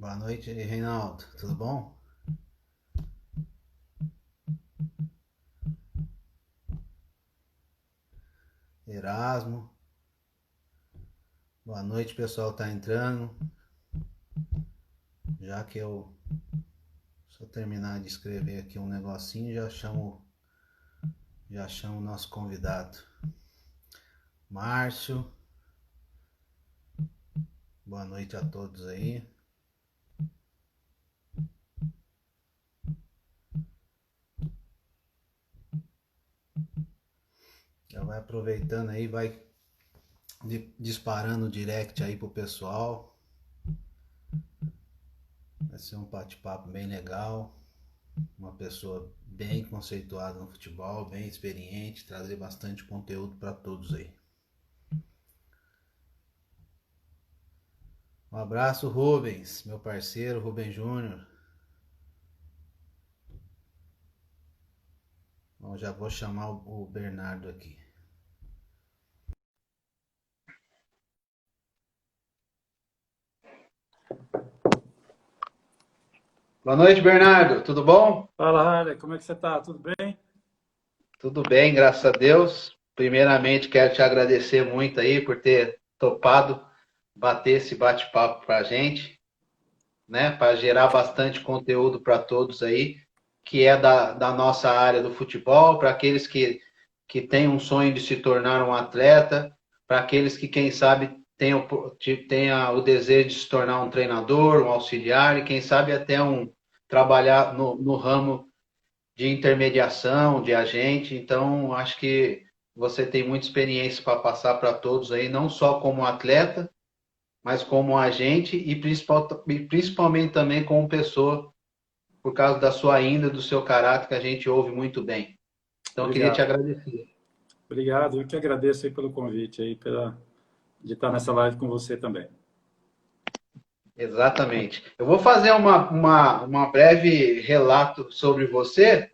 Boa noite, Reinaldo. Tudo bom? Erasmo. Boa noite, pessoal. Tá entrando. Já que eu só terminar de escrever aqui um negocinho, já chamo o nosso convidado. Márcio. Boa noite a todos aí. Já vai aproveitando aí, vai disparando o direct aí pro pessoal. Vai ser um bate-papo bem legal. Uma pessoa bem conceituada no futebol, bem experiente, trazer bastante conteúdo para todos aí. Um abraço, Rubens, meu parceiro, Rubens Júnior. Bom, já vou chamar o Bernardo aqui. Boa noite, Bernardo. Tudo bom? Fala, Harley, como é que você tá? Tudo bem? Tudo bem, graças a Deus. Primeiramente, quero te agradecer muito aí por ter topado bater esse bate-papo para a gente, né? Para gerar bastante conteúdo para todos aí, que é da nossa área do futebol, para aqueles que têm um sonho de se tornar um atleta, para aqueles que, quem sabe, tenha o desejo de se tornar um treinador, um auxiliar, e quem sabe até trabalhar no ramo de intermediação, de agente. Então, acho que você tem muita experiência para passar para todos aí, não só como atleta, mas como agente e principalmente também como pessoa, por causa da sua índole, do seu caráter, que a gente ouve muito bem. Então, eu queria te Obrigado. agradecer. Obrigado. Eu que agradeço aí pelo convite aí, de estar nessa live com você também. Exatamente. Eu vou fazer uma breve relato sobre você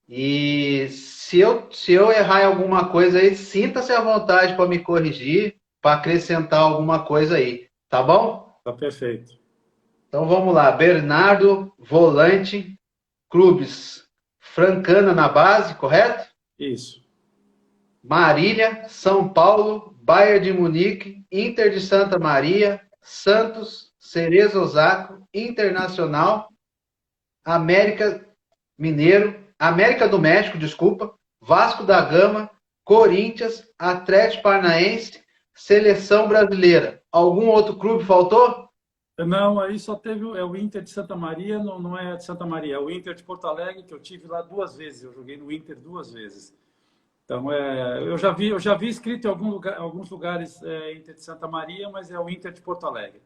e se eu errar em alguma coisa aí, sinta-se à vontade para me corrigir, para acrescentar alguma coisa aí, tá bom? Tá perfeito. Então vamos lá. Bernardo, volante, clubes Francana na base, correto? Isso. Marília, São Paulo, Bayern de Munique, Inter de Santa Maria, Santos, Cerezo Osaka, Internacional, América Mineiro, América do México, desculpa, Vasco da Gama, Corinthians, Atlético Paranaense, Seleção Brasileira. Algum outro clube faltou? Não, aí só teve o Inter de Santa Maria, não, não é de Santa Maria, é o Inter de Porto Alegre, que eu tive lá duas vezes, eu joguei no Inter duas vezes. Então, eu já vi escrito em alguns lugares Inter de Santa Maria, mas é o Inter de Porto Alegre.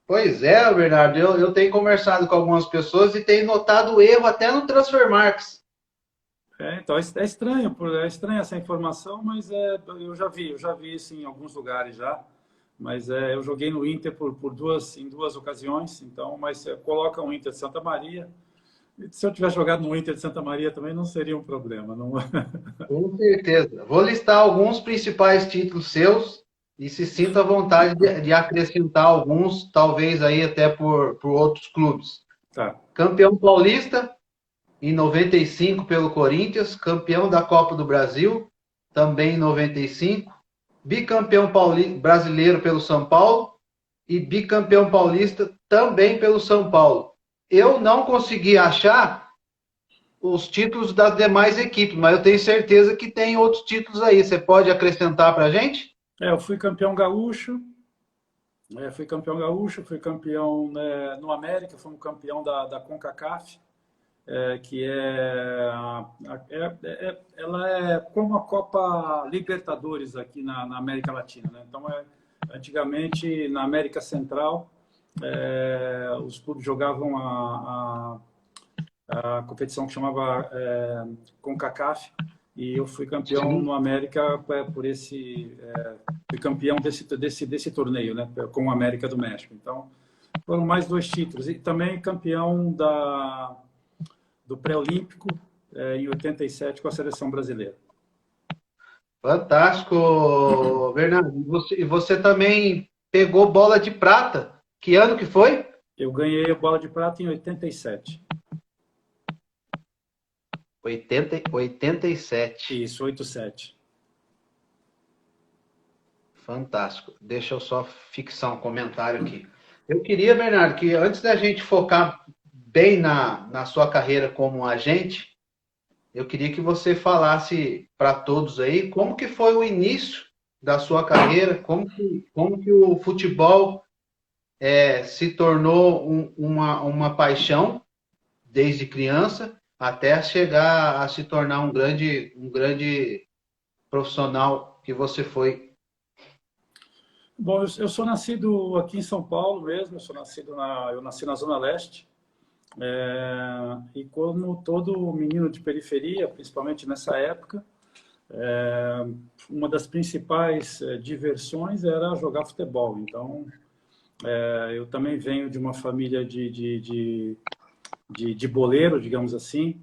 Pois é, Bernardo, eu tenho conversado com algumas pessoas e tenho notado erro até no Transfermarkt. Então é estranho, é estranha essa informação, mas eu já vi isso em alguns lugares já. Mas eu joguei no Inter em duas ocasiões, então, mas coloca o Inter de Santa Maria. E se eu tivesse jogado no Inter de Santa Maria também não seria um problema. Não... Com certeza. Vou listar alguns principais títulos seus e se sinta à vontade de acrescentar alguns, talvez aí até por outros clubes. Tá. Campeão paulista em 95 pelo Corinthians, campeão da Copa do Brasil também em 95, bicampeão brasileiro pelo São Paulo e bicampeão paulista também pelo São Paulo. Eu não consegui achar os títulos das demais equipes, mas eu tenho certeza que tem outros títulos aí. Você pode acrescentar para a gente? Eu fui campeão gaúcho, fui campeão, né, no América, fui um campeão da CONCACAF, que ela é como a Copa Libertadores aqui na América Latina, né? Então, antigamente, na América Central, os clubes jogavam a competição que chamava CONCACAF, e eu fui campeão Sim. no América fui campeão desse torneio, né, com o América do México. Então, foram mais dois títulos. E também campeão do pré-olímpico em 87 com a seleção brasileira. Fantástico, Bernardo. E você também pegou bola de prata. Que ano que foi? Eu ganhei a bola de prata em 87. 87. Isso, 87. Fantástico. Deixa eu só fixar um comentário aqui. Eu queria, Bernardo, que antes da gente focar bem na sua carreira como agente, eu queria que você falasse para todos aí como que foi o início da sua carreira, como que o futebol se tornou uma paixão desde criança até chegar a se tornar um grande profissional que você foi. Bom, eu sou nascido aqui em São Paulo mesmo, eu nasci na Zona Leste, e como todo menino de periferia, principalmente nessa época, uma das principais diversões era jogar futebol. Então, eu também venho de uma família de boleiro, digamos assim.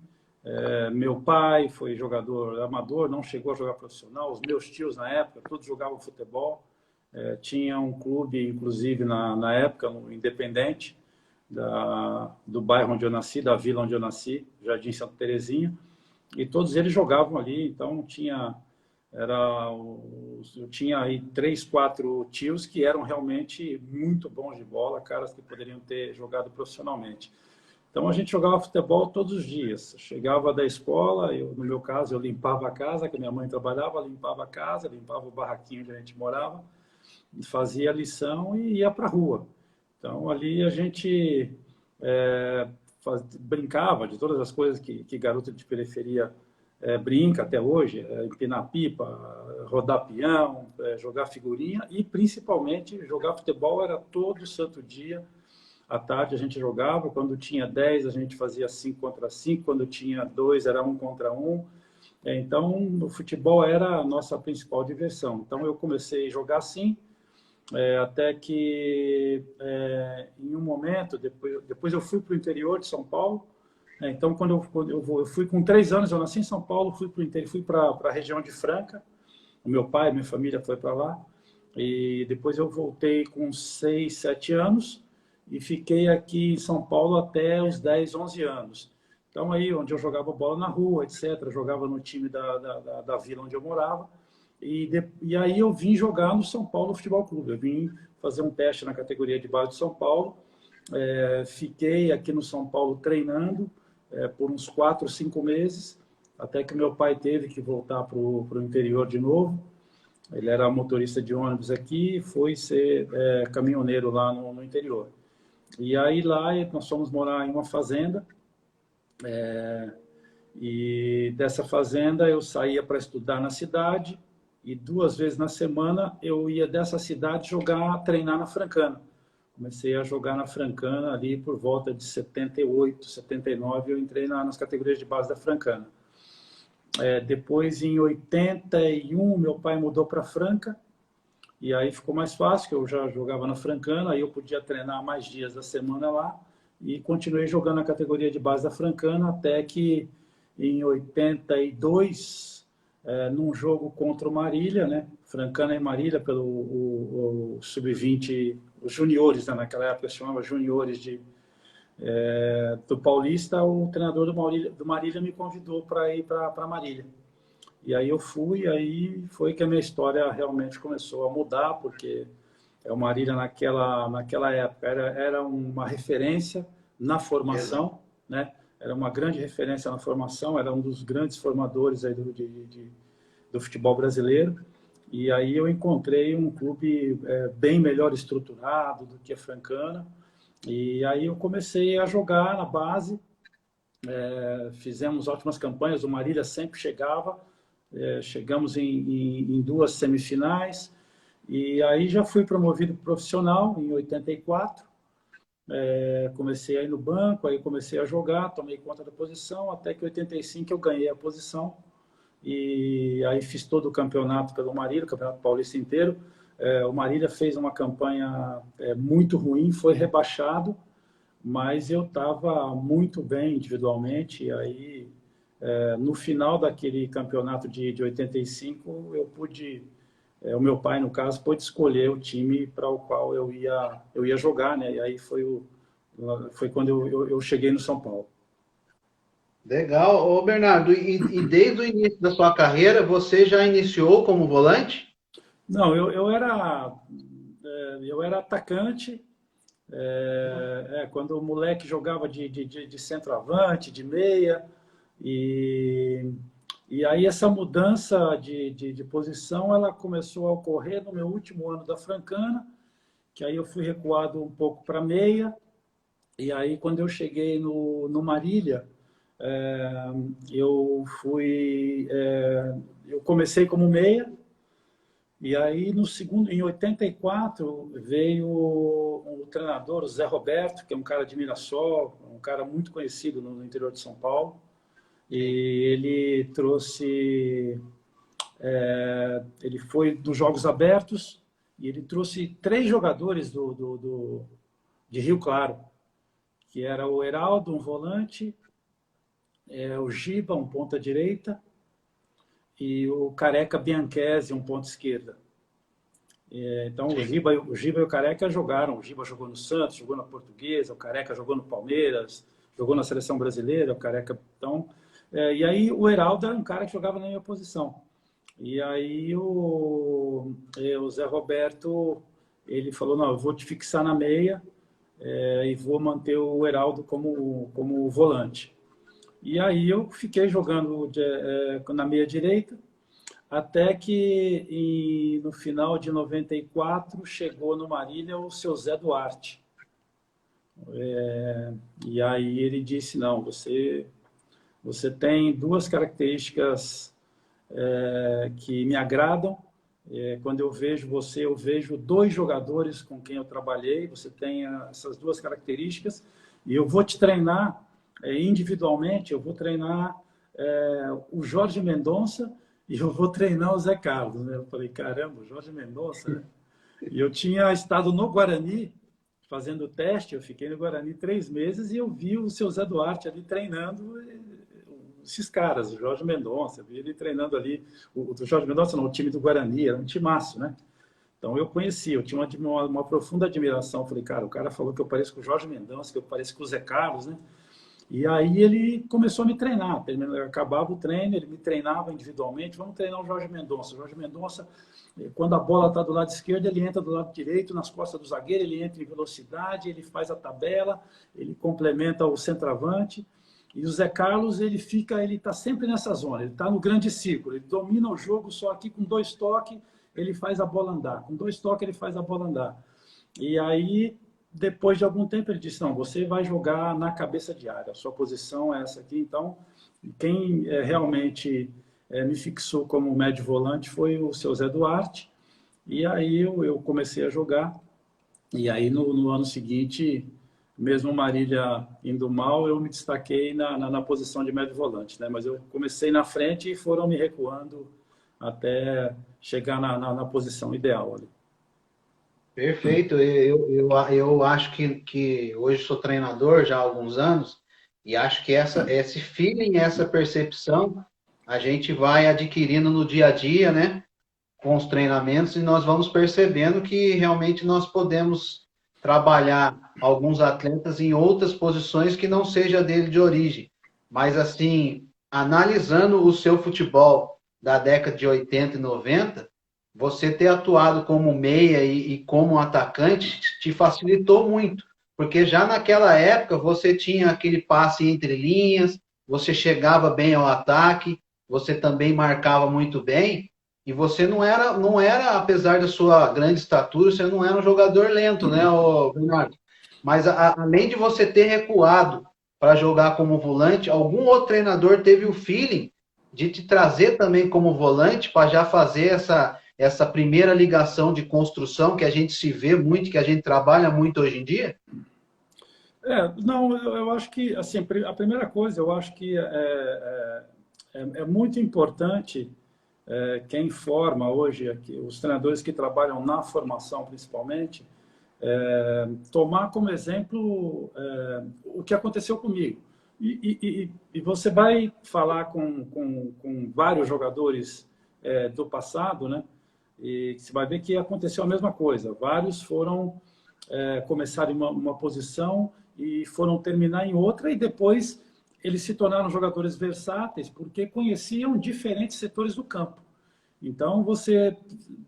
Meu pai foi jogador amador, não chegou a jogar profissional. Os meus tios, na época, todos jogavam futebol. Tinha um clube, inclusive, na época, no Independente, do bairro onde eu nasci, da vila onde eu nasci, Jardim Santa Terezinha. E todos eles jogavam ali, então eu tinha aí 3, 4 tios que eram realmente muito bons de bola, caras que poderiam ter jogado profissionalmente. Então a gente jogava futebol todos os dias. Chegava da escola, no meu caso, eu limpava a casa, que minha mãe trabalhava, limpava a casa, limpava o barraquinho onde a gente morava, fazia a lição e ia para a rua. Então ali a gente brincava de todas as coisas que garoto de periferia brinca até hoje, empinar pipa, rodar peão, jogar figurinha e principalmente jogar futebol era todo santo dia. À tarde a gente jogava, quando tinha 10 a gente fazia 5 contra 5, quando tinha 2 era 1 contra 1. Então o futebol era a nossa principal diversão. Então eu comecei a jogar assim, até que em um momento, depois eu fui para o interior de São Paulo. Então quando eu fui com 3 anos, eu nasci em São Paulo, fui para a região de Franca, o meu pai, minha família foi para lá, e depois eu voltei com 6, 7 anos, e fiquei aqui em São Paulo até os 10, 11 anos. Então, aí, onde eu jogava bola na rua, etc., jogava no time da vila onde eu morava, e aí eu vim jogar no São Paulo Futebol Clube. Eu vim fazer um teste na categoria de base de São Paulo, fiquei aqui no São Paulo treinando por uns 4, 5 meses, até que meu pai teve que voltar para o interior de novo. Ele era motorista de ônibus aqui e foi ser caminhoneiro lá no interior. E aí lá nós fomos morar em uma fazenda, e dessa fazenda eu saía para estudar na cidade e 2 vezes na semana eu ia dessa cidade treinar na Francana. Comecei a jogar na Francana ali por volta de 78, 79, eu entrei nas categorias de base da Francana. Depois, em 81, meu pai mudou para Franca, e aí ficou mais fácil, que eu já jogava na Francana, aí eu podia treinar mais dias da semana lá, e continuei jogando na categoria de base da Francana, até que em 82, num jogo contra o Marília, né? Francana e Marília, pelo o Sub-20, os juniores, né? Naquela época se chamava juniores do Paulista, o treinador do Marília me convidou para ir para Marília. E aí eu fui, aí foi que a minha história realmente começou a mudar, porque o Marília naquela época era uma referência na formação, né? Era uma grande referência na formação, era um dos grandes formadores aí do futebol brasileiro. E aí eu encontrei um clube bem melhor estruturado do que a Francana, e aí eu comecei a jogar na base, fizemos ótimas campanhas, o Marília sempre chegava, chegamos em 2 semifinais, e aí já fui promovido profissional em 84, comecei a ir no banco, aí comecei a jogar, tomei conta da posição, até que em 85 eu ganhei a posição, e aí fiz todo o campeonato pelo Marília, o Campeonato Paulista inteiro. O Marília fez uma campanha muito ruim, foi rebaixado, mas eu estava muito bem individualmente, e aí no final daquele campeonato de 85, eu pude, o meu pai, no caso, pôde escolher o time para o qual eu ia jogar, né? E aí foi o Foi quando eu cheguei no São Paulo. Legal. Ô, Bernardo, e desde o início da sua carreira, você já iniciou como volante? Não, eu era atacante. Quando o moleque jogava de centroavante, de meia, e, e aí essa mudança de posição ela começou a ocorrer no meu último ano da Francana, que aí eu fui recuado um pouco para meia, e aí quando eu cheguei no Marília, é, eu fui, eu comecei como meia, e aí, no segundo, em 84, veio o treinador, o Zé Roberto, que é um cara de Mirassol, um cara muito conhecido no interior de São Paulo. E ele trouxe... ele foi dos Jogos Abertos e ele trouxe 3 jogadores de Rio Claro, que era o Heraldo, um volante, o Giba, um ponta-direita, e o Careca Bianchese, um ponta-esquerda. Então, o Giba e o Careca jogaram. O Giba jogou no Santos, jogou na Portuguesa, o Careca jogou no Palmeiras, jogou na Seleção Brasileira, o Careca... Então, e aí o Heraldo era um cara que jogava na minha posição. E aí o Zé Roberto, ele falou, não, eu vou te fixar na meia e vou manter o Heraldo como volante. E aí eu fiquei jogando na meia direita, até que no final de 94 chegou no Marília o seu Zé Duarte. E aí ele disse, não, você tem 2 características que me agradam. Quando eu vejo você, eu vejo 2 jogadores com quem eu trabalhei, você tem essas 2 características, e eu vou te treinar individualmente, eu vou treinar o Jorge Mendonça e eu vou treinar o Zé Carlos. Né? Eu falei, caramba, o Jorge Mendonça, né? E eu tinha estado no Guarani fazendo teste, eu fiquei no Guarani 3 meses e eu vi o seu Zé Duarte ali treinando esses caras, o Jorge Mendonça, vi ele treinando ali, o Jorge Mendonça não, o time do Guarani, era um timaço, né? Então eu conheci, eu tinha uma profunda admiração, eu falei, cara, o cara falou que eu pareço com o Jorge Mendonça, que eu pareço com o Zé Carlos, né? E aí ele começou a me treinar, acabava o treino, ele me treinava individualmente, vamos treinar o Jorge Mendonça. O Jorge Mendonça, quando a bola está do lado esquerdo, ele entra do lado direito, nas costas do zagueiro, ele entra em velocidade, ele faz a tabela, ele complementa o centroavante. E o Zé Carlos, ele está sempre nessa zona, ele está no grande círculo, ele domina o jogo só aqui com 2 toques, ele faz a bola andar. Com 2 toques, ele faz a bola andar. E aí, depois de algum tempo, ele disse, não, você vai jogar na cabeça de área, a sua posição é essa aqui. Então, quem realmente me fixou como médio volante foi o seu Zé Duarte. E aí eu comecei a jogar. E aí, no ano seguinte, mesmo o Marília indo mal, eu me destaquei na posição de médio volante. Né? Mas eu comecei na frente e foram me recuando até chegar na posição ideal ali. Perfeito. Eu acho que hoje sou treinador já há alguns anos e acho que esse feeling, essa percepção, a gente vai adquirindo no dia a dia, né? Com os treinamentos e nós vamos percebendo que realmente nós podemos trabalhar alguns atletas em outras posições que não seja dele de origem. Mas, assim, analisando o seu futebol da década de 80 e 90, você ter atuado como meia e como atacante te facilitou muito, porque já naquela época você tinha aquele passe entre linhas, você chegava bem ao ataque, você também marcava muito bem, e você não era, apesar da sua grande estatura, você não era um jogador lento, né, Bernardo? Mas além de você ter recuado para jogar como volante, algum outro treinador teve o feeling de te trazer também como volante para já fazer essa primeira ligação de construção que a gente se vê muito, que a gente trabalha muito hoje em dia? Não, eu acho que, assim, a primeira coisa, eu acho que é muito importante quem forma hoje, aqui, os treinadores que trabalham na formação principalmente, tomar como exemplo o que aconteceu comigo. E você vai falar com vários jogadores do passado, né? E você vai ver que aconteceu a mesma coisa. Vários foram começar em uma posição e foram terminar em outra, e depois eles se tornaram jogadores versáteis porque conheciam diferentes setores do campo. Então, você,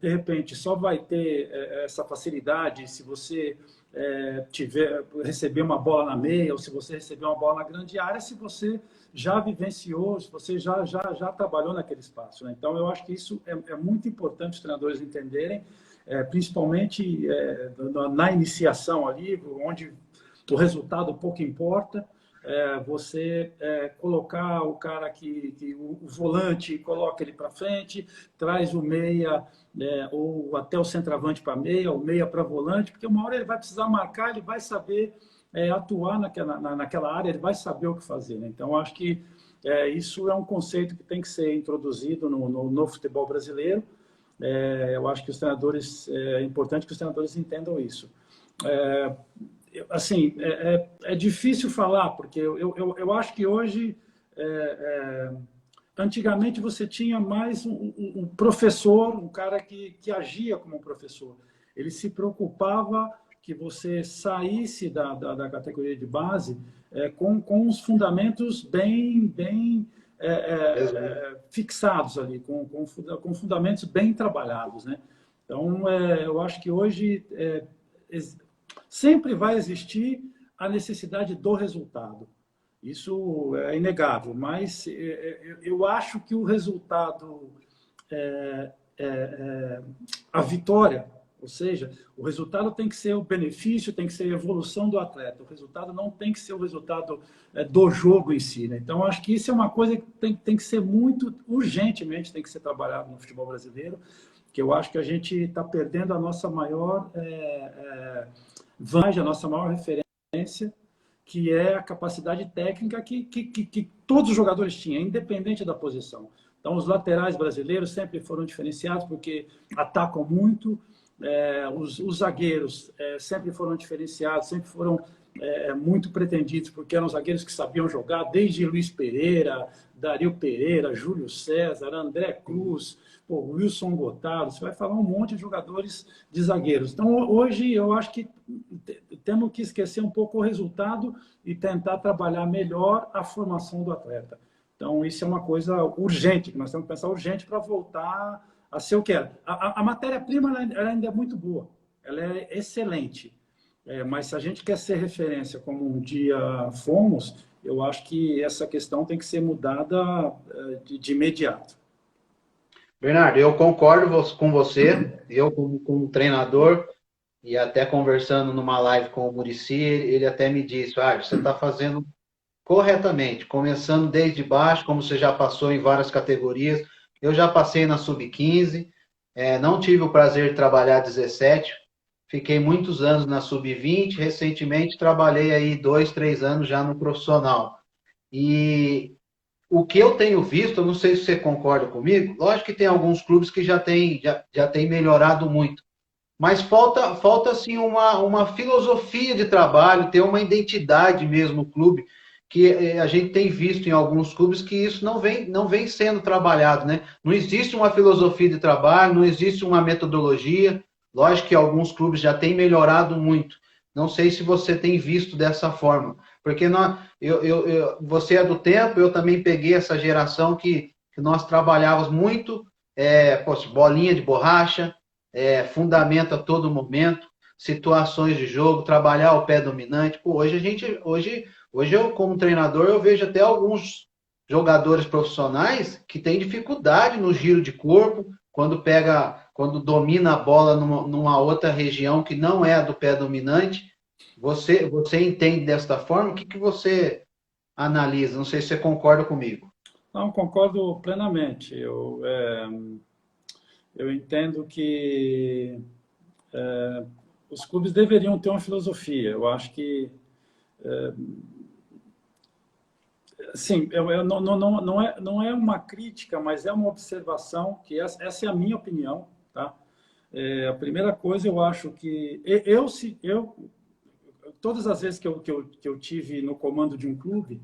de repente, só vai ter essa facilidade se você receber uma bola na meia, ou se você receber uma bola na grande área, se você já vivenciou, se você já trabalhou naquele espaço, né? Então, eu acho que isso é muito importante os treinadores entenderem, principalmente na iniciação ali, onde o resultado pouco importa. Você colocar o cara o volante, coloca ele para frente, traz o meia, ou até o centroavante para meia, o meia para volante, porque uma hora ele vai precisar marcar, ele vai saber atuar naquela área, ele vai saber o que fazer, né? Então, acho que isso é um conceito que tem que ser introduzido no futebol brasileiro. Eu acho que os treinadores, é importante que os treinadores entendam isso. Assim, é difícil falar, porque eu acho que hoje, antigamente você tinha mais um professor, um cara que agia como um professor. Ele se preocupava que você saísse da categoria de base com os fundamentos bem fixados ali, com fundamentos bem trabalhados, né? Então, eu acho que hoje sempre vai existir a necessidade do resultado. Isso é inegável, mas eu acho que o resultado, a vitória, ou seja, o resultado tem que ser o benefício, tem que ser a evolução do atleta. O resultado não tem que ser o resultado do jogo em si, né? Então, acho que isso é uma coisa que tem que ser muito urgentemente, tem que ser trabalhado no futebol brasileiro, que eu acho que a gente está perdendo a nossa maior vantagem, a nossa maior referência, que é a capacidade técnica que todos os jogadores tinham, independente da posição. Então, os laterais brasileiros sempre foram diferenciados porque atacam muito, os zagueiros sempre foram diferenciados, sempre foram muito pretendidos, porque eram zagueiros que sabiam jogar, desde Luiz Pereira, Dario Pereira, Júlio César, André Cruz, Wilson Gotardo, você vai falar um monte de jogadores de zagueiros. Então, hoje, eu acho que temos que esquecer um pouco o resultado e tentar trabalhar melhor a formação do atleta. Então, isso é uma coisa urgente, que nós temos que pensar urgente para voltar a ser o que era. A matéria-prima ela ainda é muito boa, ela é excelente. Mas se a gente quer ser referência como um dia fomos, eu acho que essa questão tem que ser mudada de imediato. Bernardo, eu concordo com você. Eu, como treinador, e até conversando numa live com o Muricy, ele até me disse, você está fazendo corretamente, começando desde baixo, como você já passou em várias categorias. Eu já passei na Sub-15, não tive o prazer de trabalhar 17, fiquei muitos anos na Sub-20, recentemente trabalhei aí 2, 3 anos já no profissional. E o que eu tenho visto, eu não sei se você concorda comigo, lógico que tem alguns clubes que já tem melhorado muito, mas falta assim, uma filosofia de trabalho, ter uma identidade mesmo no clube, que a gente tem visto em alguns clubes que isso não vem sendo trabalhado, né? Não existe uma filosofia de trabalho, não existe uma metodologia. Lógico que alguns clubes já têm melhorado muito. Não sei se você tem visto dessa forma, porque você é do tempo, eu também peguei essa geração que nós trabalhávamos muito, bolinha de borracha, fundamento a todo momento, situações de jogo, trabalhar o pé dominante. Hoje eu, como treinador, eu vejo até alguns jogadores profissionais que têm dificuldade no giro de corpo, quando domina a bola numa outra região que não é a do pé dominante. Você entende desta forma? O que você analisa? Não sei se você concorda comigo. Não, concordo plenamente. Eu entendo que os clubes deveriam ter uma filosofia. Eu acho que sim, não é uma crítica, mas é uma observação, que essa é a minha opinião, tá? A primeira coisa, eu acho que todas as vezes que eu tive no comando de um clube,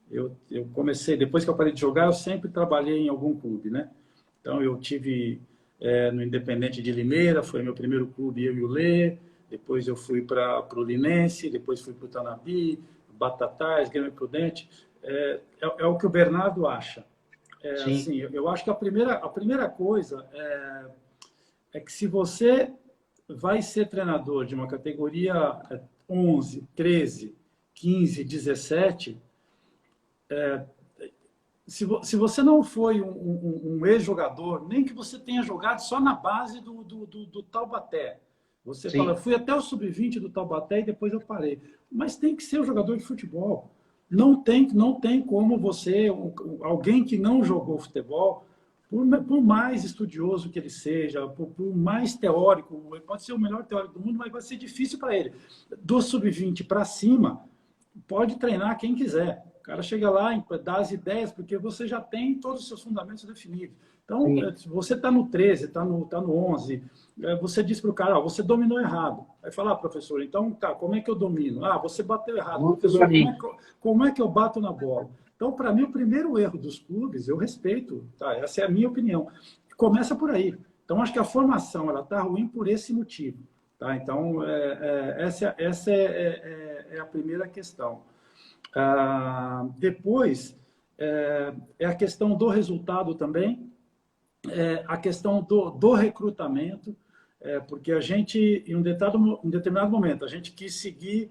eu comecei, depois que eu parei de jogar, eu sempre trabalhei em algum clube, né? Então, eu tive no Independente de Limeira, foi meu primeiro clube, eu e o Lê. depois eu fui para o Linense, depois fui para o Tanabe, Batatais, Grêmio Prudente. É o que o Bernardo acha. Sim, Assim, eu acho que a primeira coisa é que se você vai ser treinador de uma categoria 11, 13, 15, 17, se você não foi um ex-jogador, nem que você tenha jogado só na base do Taubaté, você fala, sim. fui até o sub-20 do Taubaté e depois eu parei. Mas tem que ser um jogador de futebol. Não tem como você, alguém que não jogou futebol, por mais estudioso que ele seja, por mais teórico, ele pode ser o melhor teórico do mundo, mas vai ser difícil para ele. Do sub-20 para cima, pode treinar quem quiser. O cara chega lá, dá as ideias, porque você já tem todos os seus fundamentos definidos. Então, Sim. se você está no 13, está no 11, você diz para o cara, você dominou errado. Aí fala, professor, então, tá, como é que eu domino? Você bateu errado. Muito Professor, bem. como é que eu bato na bola? Então, para mim, o primeiro erro dos clubes, eu respeito, tá? Essa é a minha opinião. Começa por aí. Então, acho que a formação ela está ruim por esse motivo. Tá? Então, essa é a primeira questão. Depois, é a questão do resultado também, a questão do recrutamento, porque a gente, em um determinado momento, a gente quis seguir,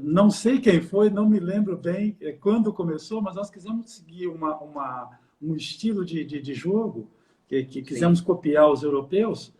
não sei quem foi, não me lembro bem quando começou, mas nós quisemos seguir um estilo de jogo, que Sim, quisemos copiar os europeus,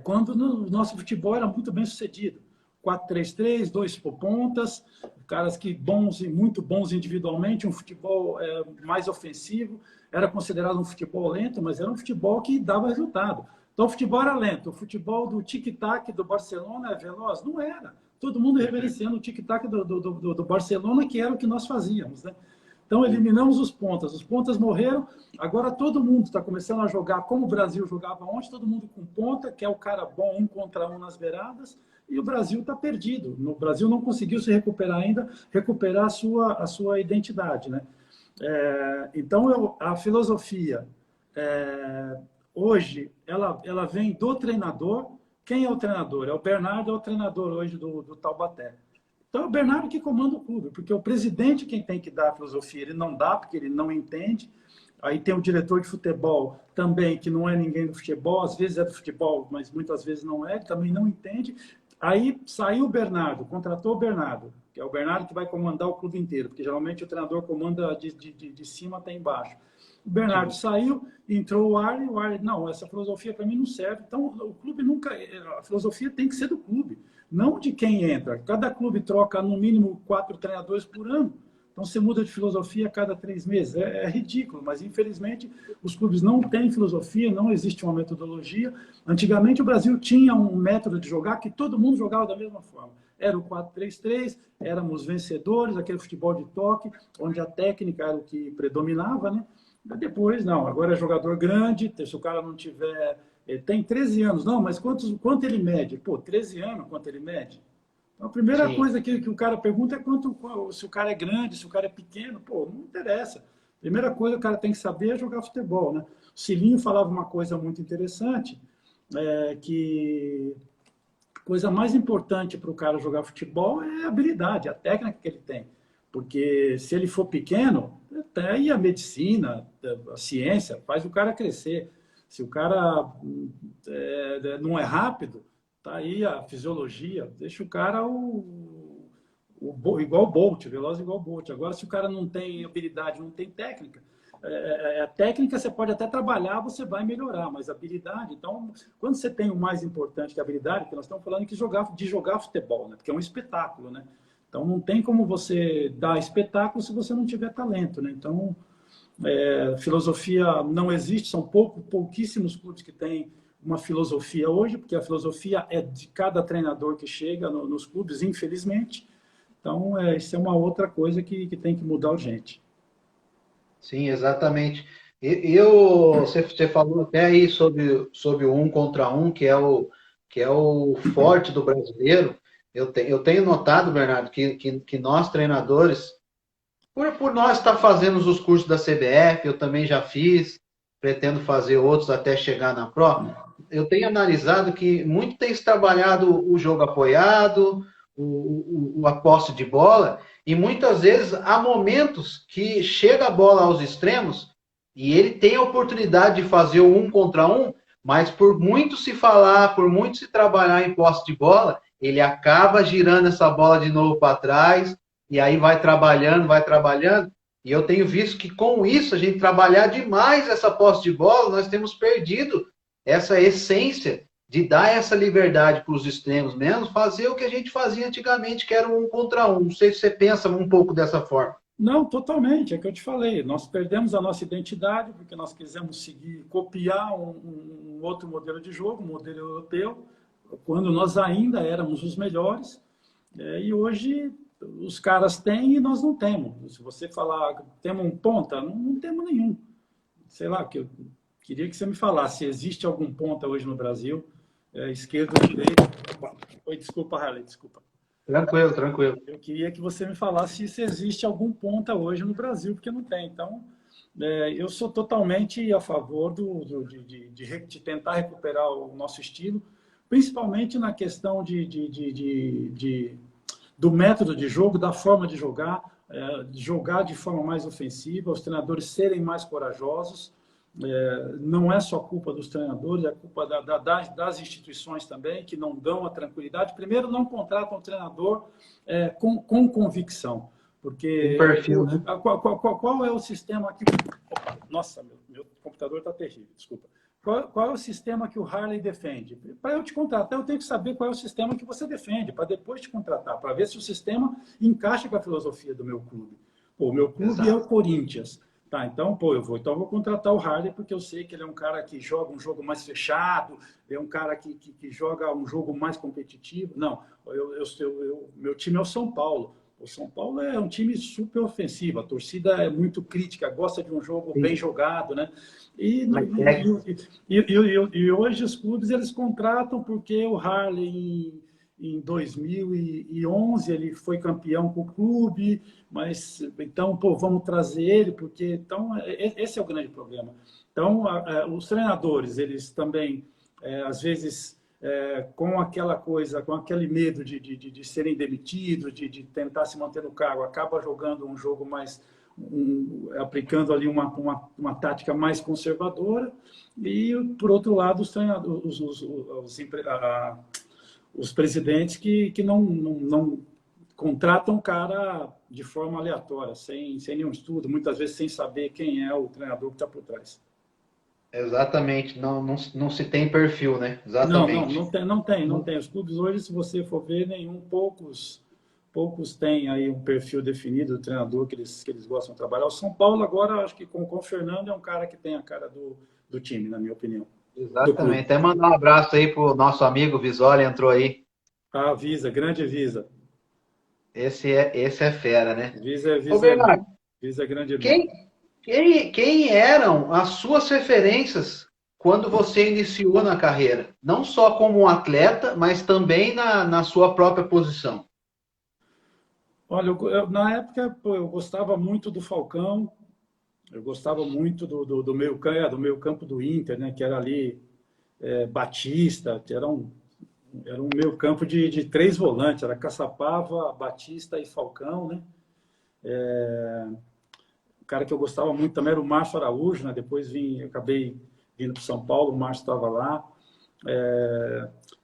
quando o nosso futebol era muito bem sucedido. 4-3-3, dois pontas, caras que bons e muito bons individualmente, um futebol mais ofensivo, era considerado um futebol lento, mas era um futebol que dava resultado. Então o futebol era lento, o futebol do tic-tac do Barcelona é veloz? Não era. Todo mundo reverenciando o tic-tac do Barcelona, que era o que nós fazíamos, né? Então, eliminamos os pontas morreram, agora todo mundo está começando a jogar como o Brasil jogava ontem, todo mundo com ponta, que é o cara bom, 1 contra 1 nas beiradas, e o Brasil está perdido. O Brasil não conseguiu se recuperar ainda, recuperar a sua identidade, né? Então, a filosofia, hoje, ela vem do treinador. Quem é o treinador? O Bernardo, é o treinador hoje do Taubaté. Então, é o Bernardo que comanda o clube, porque o presidente quem tem que dar a filosofia, ele não dá, porque ele não entende. Aí tem o diretor de futebol também, que não é ninguém do futebol, às vezes é do futebol, mas muitas vezes não é, ele também não entende. Aí saiu o Bernardo, contratou o Bernardo, que é o Bernardo que vai comandar o clube inteiro, porque geralmente o treinador comanda de cima até embaixo. O Bernardo sim. saiu, entrou o Arley, não, essa filosofia para mim não serve. Então, o clube nunca. A filosofia tem que ser do clube, não de quem entra. Cada clube troca no mínimo 4 treinadores por ano. Então, você muda de filosofia a cada 3 meses. É ridículo, mas infelizmente os clubes não têm filosofia, não existe uma metodologia. Antigamente o Brasil tinha um método de jogar que todo mundo jogava da mesma forma. Era o 4-3-3, éramos vencedores, aquele futebol de toque, onde a técnica era o que predominava, né? Depois, não, agora é jogador grande, se o cara não tiver. Ele tem 13 anos, não, mas quanto ele mede? Pô, 13 anos, quanto ele mede? Então, a primeira Sim. coisa que o cara pergunta é se o cara é grande, se o cara é pequeno. Pô, não interessa. A primeira coisa que o cara tem que saber é jogar futebol, né? O Cilinho falava uma coisa muito interessante, que a coisa mais importante para o cara jogar futebol é a habilidade, a técnica que ele tem. Porque se ele for pequeno, até aí a medicina, a ciência, faz o cara crescer. Se o cara não é rápido, tá aí a fisiologia, deixa o cara igual o Bolt, veloz igual o Bolt. Agora, se o cara não tem habilidade, não tem técnica, a técnica você pode até trabalhar, você vai melhorar, mas a habilidade, então, quando você tem o mais importante que a habilidade, que nós estamos falando de jogar futebol, né? Porque é um espetáculo, né? Então, não tem como você dar espetáculo se você não tiver talento, né? Então, filosofia não existe, são pouquíssimos clubes que têm uma filosofia hoje, porque a filosofia é de cada treinador que chega nos clubes, infelizmente. Então, isso é uma outra coisa que tem que mudar urgente. Sim, exatamente. Você falou até aí sobre o 1 contra 1, que é o forte do brasileiro. Eu tenho notado, Bernardo, que nós treinadores, por nós estar fazendo os cursos da CBF, eu também já fiz, pretendo fazer outros até chegar na Pro. eu tenho analisado que muito tem se trabalhado o jogo apoiado, a posse de bola, e muitas vezes há momentos que chega a bola aos extremos e ele tem a oportunidade de fazer o 1 contra 1, mas por muito se falar, por muito se trabalhar em posse de bola, ele acaba girando essa bola de novo para trás, e aí vai trabalhando, vai trabalhando. E eu tenho visto que com isso, a gente trabalhar demais essa posse de bola, nós temos perdido essa essência de dar essa liberdade para os extremos mesmo, fazer o que a gente fazia antigamente, que era o 1 contra 1. Não sei se você pensa um pouco dessa forma. Não, totalmente, é o que eu te falei. Nós perdemos a nossa identidade porque nós quisemos seguir, copiar um outro modelo de jogo, um modelo europeu, quando nós ainda éramos os melhores. E hoje os caras têm e nós não temos. Se você falar, temos um ponta, não temos nenhum. Sei lá, que eu queria que você me falasse se existe algum ponta hoje no Brasil, esquerdo ou direito. Oi, desculpa, Harley, desculpa. Tranquilo, tranquilo. Eu queria que você me falasse se existe algum ponta hoje no Brasil, porque não tem. Então, eu sou totalmente a favor de tentar recuperar o nosso estilo, principalmente na questão do método de jogo, da forma de jogar de forma mais ofensiva, os treinadores serem mais corajosos. Não é só culpa dos treinadores, é culpa das instituições também, que não dão a tranquilidade. Primeiro, não contratam um treinador com convicção, porque um perfil, né? Qual é o sistema que... Opa, nossa, meu computador está terrível, desculpa. Qual é o sistema que o Harley defende? Para eu te contratar, eu tenho que saber qual é o sistema que você defende, para depois te contratar, para ver se o sistema encaixa com a filosofia do meu clube. O meu clube Exato. É o Corinthians. Tá, então, eu vou contratar o Harley porque eu sei que ele é um cara que joga um jogo mais fechado, é um cara que joga um jogo mais competitivo. Não, meu time é o São Paulo. O São Paulo é um time super ofensivo, a torcida é muito crítica, gosta de um jogo Sim. bem jogado, né? E hoje os clubes eles contratam porque o Harley em 2011 ele foi campeão com o clube, mas então vamos trazer ele porque então esse é o grande problema. Então os treinadores eles também às vezes com aquela coisa, com aquele medo de serem demitidos, de tentar se manter no cargo, acaba jogando um jogo mais aplicando ali uma tática mais conservadora e por outro lado os treinadores, os presidentes que não contratam o cara de forma aleatória, sem nenhum estudo, muitas vezes sem saber quem é o treinador que está por trás. Exatamente, não se tem perfil, né? Exatamente. Não tem. Os clubes hoje, se você for ver, poucos têm aí um perfil definido do treinador que eles gostam de trabalhar. O São Paulo agora, acho que com o Fernando é um cara que tem a cara do time, na minha opinião. Exatamente. Até mandar um abraço aí pro nosso amigo Visoli, entrou aí. Ah, Visa, grande Visa. Esse é fera, né? Visa é grande. Quem eram as suas referências quando você iniciou na carreira? Não só como um atleta, mas também na sua própria posição. Olha, na época eu gostava muito do Falcão, eu gostava muito do meio campo do Inter, né, que era ali Batista, que era um meio campo de 3 volantes, era Caçapava, Batista e Falcão, né? O cara que eu gostava muito também era o Márcio Araújo, né? Depois eu acabei vindo para São Paulo, o Márcio estava lá.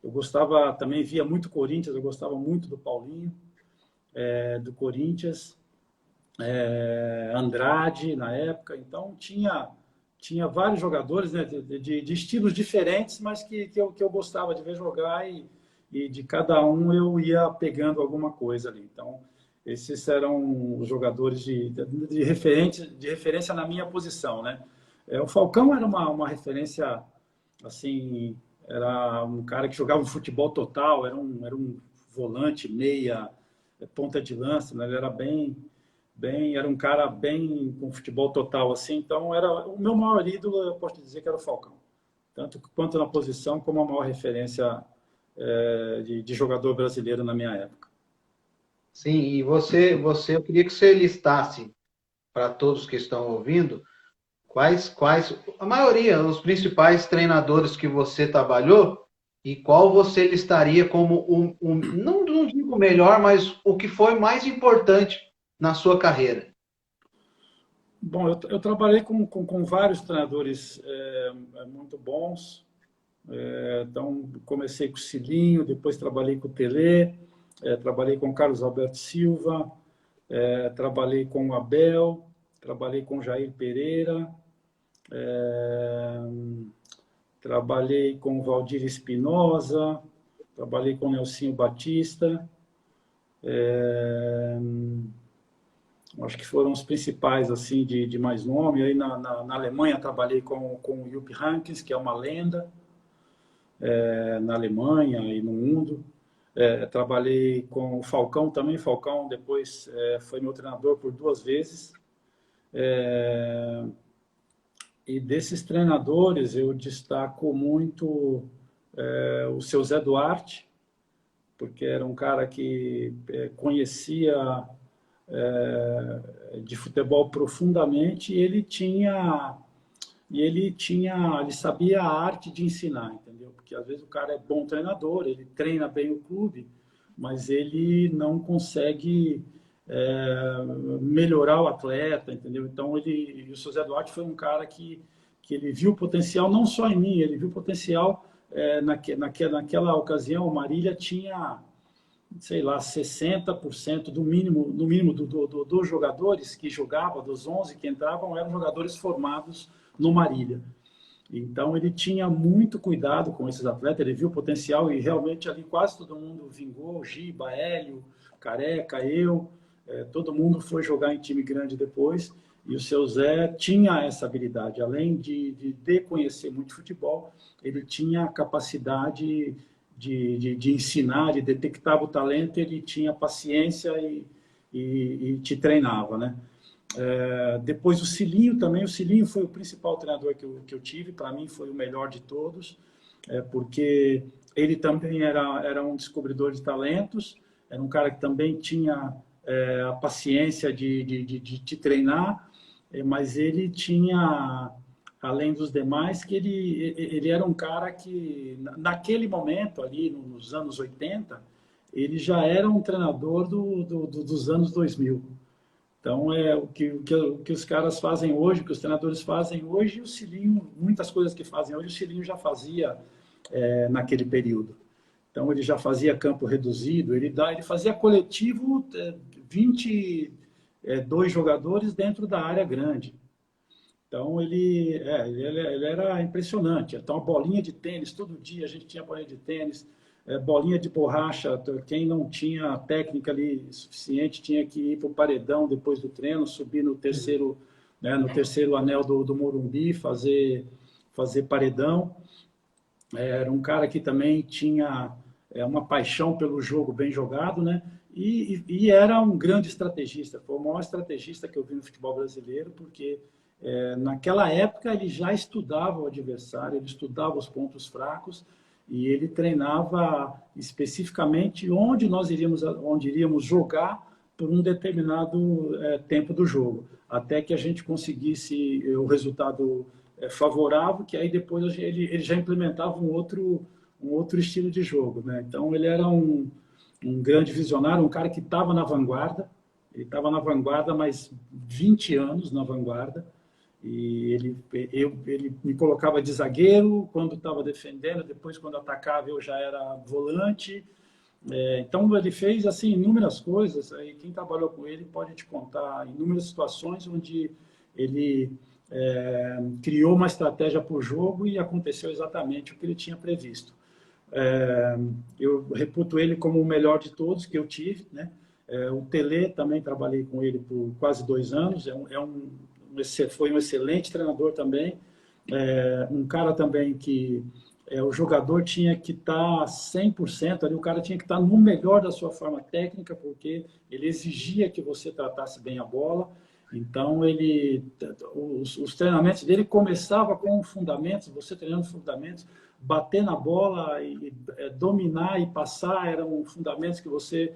Eu gostava, também via muito Corinthians, eu gostava muito do Paulinho, do Corinthians, Andrade na época, então tinha vários jogadores, né, de estilos diferentes, mas que eu gostava de ver jogar e de cada um eu ia pegando alguma coisa ali. Então, esses eram os jogadores de referência na minha posição, né? O Falcão era uma referência, assim, era um cara que jogava um futebol total, era um volante, meia, ponta de lança, né? Ele era era um cara bem com futebol total, assim. Então, era o meu maior ídolo, eu posso dizer que era o Falcão. Tanto quanto na posição, como a maior referência de jogador brasileiro na minha época. Sim, e eu queria que você listasse para todos que estão ouvindo a maioria, os principais treinadores que você trabalhou, e qual você listaria como não digo melhor, mas o que foi mais importante na sua carreira? Bom, eu trabalhei com vários treinadores muito bons. Então, comecei com o Cilinho, depois trabalhei com o Telê, trabalhei com o Carlos Alberto Silva, trabalhei com o Abel, trabalhei com o Jair Pereira, é, trabalhei com o Valdir Espinosa, trabalhei com o Nelsinho Batista. Acho que foram os principais assim de mais nome. Aí na Alemanha trabalhei com o Jupp Heynckes, que é uma lenda na Alemanha e no mundo. Trabalhei com o Falcão também. Falcão depois foi meu treinador por 2 vezes. E desses treinadores eu destaco muito o seu Zé Duarte, porque era um cara que conhecia de futebol profundamente, e ele sabia a arte de ensinar, entendeu? Porque às vezes o cara é bom treinador, ele treina bem o clube, mas ele não consegue melhorar o atleta, entendeu? Então o seu Zé Duarte foi um cara que ele viu potencial não só em mim, ele viu potencial naquela ocasião. O Marília tinha, sei lá, 60% do mínimo, no mínimo dos jogadores que jogavam, dos 11 que entravam, eram jogadores formados no Marília. Então ele tinha muito cuidado com esses atletas, ele viu o potencial e realmente ali quase todo mundo vingou, Giba, Hélio, Careca, eu, todo mundo foi jogar em time grande depois, e o seu Zé tinha essa habilidade, além de conhecer muito futebol, ele tinha a capacidade de ensinar, de detectar o talento, ele tinha paciência e te treinava, né? Depois o Cilinho também. O Cilinho foi o principal treinador que eu tive, para mim foi o melhor de todos, porque ele também era um descobridor de talentos, era um cara que também tinha a paciência de te treinar, mas ele tinha, além dos demais, que ele era um cara que, naquele momento, ali nos anos 80, ele já era um treinador dos anos 2000. Então, o que os caras fazem hoje, o que os treinadores fazem hoje, o Cilinho, muitas coisas que fazem hoje, o Cilinho já fazia naquele período. Então, ele já fazia campo reduzido, ele fazia coletivo 22 jogadores dentro da área grande. Então, ele era impressionante. Então, a bolinha de tênis, todo dia a gente tinha bolinha de tênis, bolinha de borracha. Quem não tinha técnica ali suficiente tinha que ir para o paredão depois do treino, subir no terceiro, no terceiro anel do Morumbi, fazer paredão. Era um cara que também tinha uma paixão pelo jogo bem jogado, né? E era um grande estrategista. Foi o maior estrategista que eu vi no futebol brasileiro, porque naquela época ele já estudava o adversário, ele estudava os pontos fracos e ele treinava especificamente onde iríamos jogar por um determinado tempo do jogo, até que a gente conseguisse o resultado favorável, que aí depois ele já implementava um outro estilo de jogo, né? Então ele era um grande visionário, um cara que estava na vanguarda. Ele estava na vanguarda, mas 20 anos na vanguarda. E ele me colocava de zagueiro quando estava defendendo, depois quando atacava eu já era volante. Então ele fez assim inúmeras coisas. Aí quem trabalhou com ele pode te contar inúmeras situações onde ele criou uma estratégia para o jogo e aconteceu exatamente o que ele tinha previsto. Eu reputo ele como o melhor de todos que eu tive, né? O Telê também trabalhei com ele por quase 2 anos. Foi um excelente treinador também. Um cara também que o jogador tinha que estar 100% ali, o cara tinha que estar no melhor da sua forma técnica, porque ele exigia que você tratasse bem a bola. Então, os treinamentos dele começavam com fundamentos, você treinando fundamentos, bater na bola e dominar e passar, eram fundamentos que você